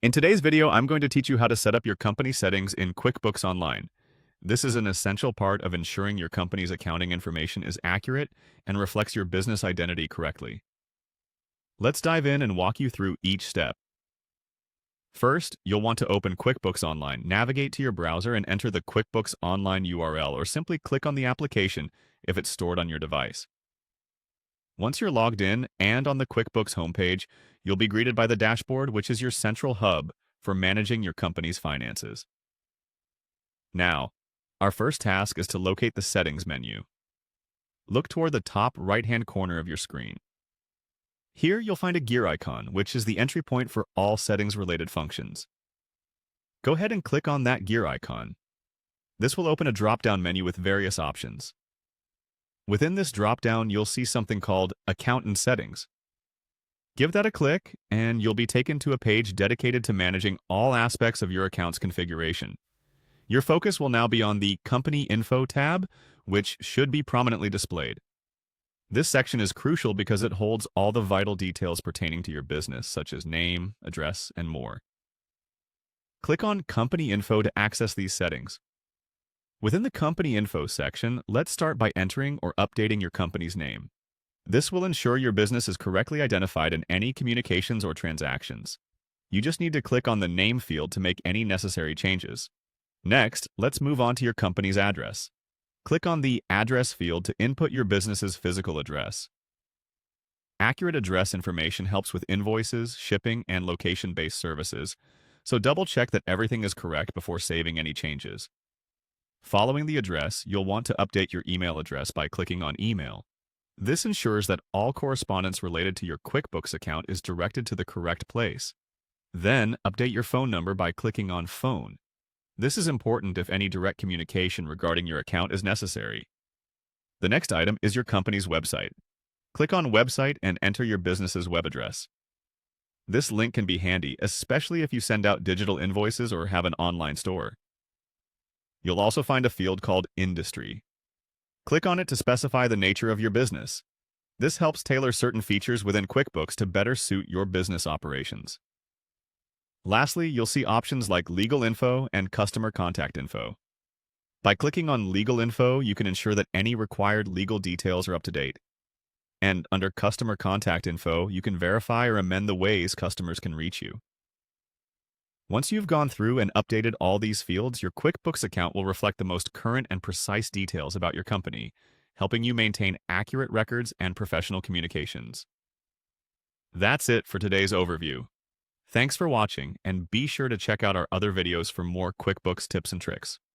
In today's video, I'm going to teach you how to set up your company settings in QuickBooks Online. This is an essential part of ensuring your company's accounting information is accurate and reflects your business identity correctly. Let's dive in and walk you through each step. First, you'll want to open QuickBooks Online, navigate to your browser and enter the QuickBooks Online URL, or simply click on the application if it's stored on your device. Once you're logged in and on the QuickBooks homepage, you'll be greeted by the dashboard, which is your central hub for managing your company's finances. Now, our first task is to locate the Settings menu. Look toward the top right-hand corner of your screen. Here, you'll find a gear icon, which is the entry point for all settings-related functions. Go ahead and click on that gear icon. This will open a drop-down menu with various options. Within this drop-down, you'll see something called Accountant Settings. Give that a click, and you'll be taken to a page dedicated to managing all aspects of your account's configuration. Your focus will now be on the Company Info tab, which should be prominently displayed. This section is crucial because it holds all the vital details pertaining to your business, such as name, address, and more. Click on Company Info to access these settings. Within the Company Info section, let's start by entering or updating your company's name. This will ensure your business is correctly identified in any communications or transactions. You just need to click on the Name field to make any necessary changes. Next, let's move on to your company's address. Click on the Address field to input your business's physical address. Accurate address information helps with invoices, shipping, and location-based services, so double-check that everything is correct before saving any changes. Following the address, you'll want to update your email address by clicking on Email. This ensures that all correspondence related to your QuickBooks account is directed to the correct place. Then, update your phone number by clicking on Phone. This is important if any direct communication regarding your account is necessary. The next item is your company's website. Click on Website and enter your business's web address. This link can be handy, especially if you send out digital invoices or have an online store. You'll also find a field called Industry. Click on it to specify the nature of your business. This helps tailor certain features within QuickBooks to better suit your business operations. Lastly, you'll see options like Legal Info and Customer Contact Info. By clicking on Legal Info, you can ensure that any required legal details are up to date. And under Customer Contact Info, you can verify or amend the ways customers can reach you. Once you've gone through and updated all these fields, your QuickBooks account will reflect the most current and precise details about your company, helping you maintain accurate records and professional communications. That's it for today's overview. Thanks for watching, and be sure to check out our other videos for more QuickBooks tips and tricks.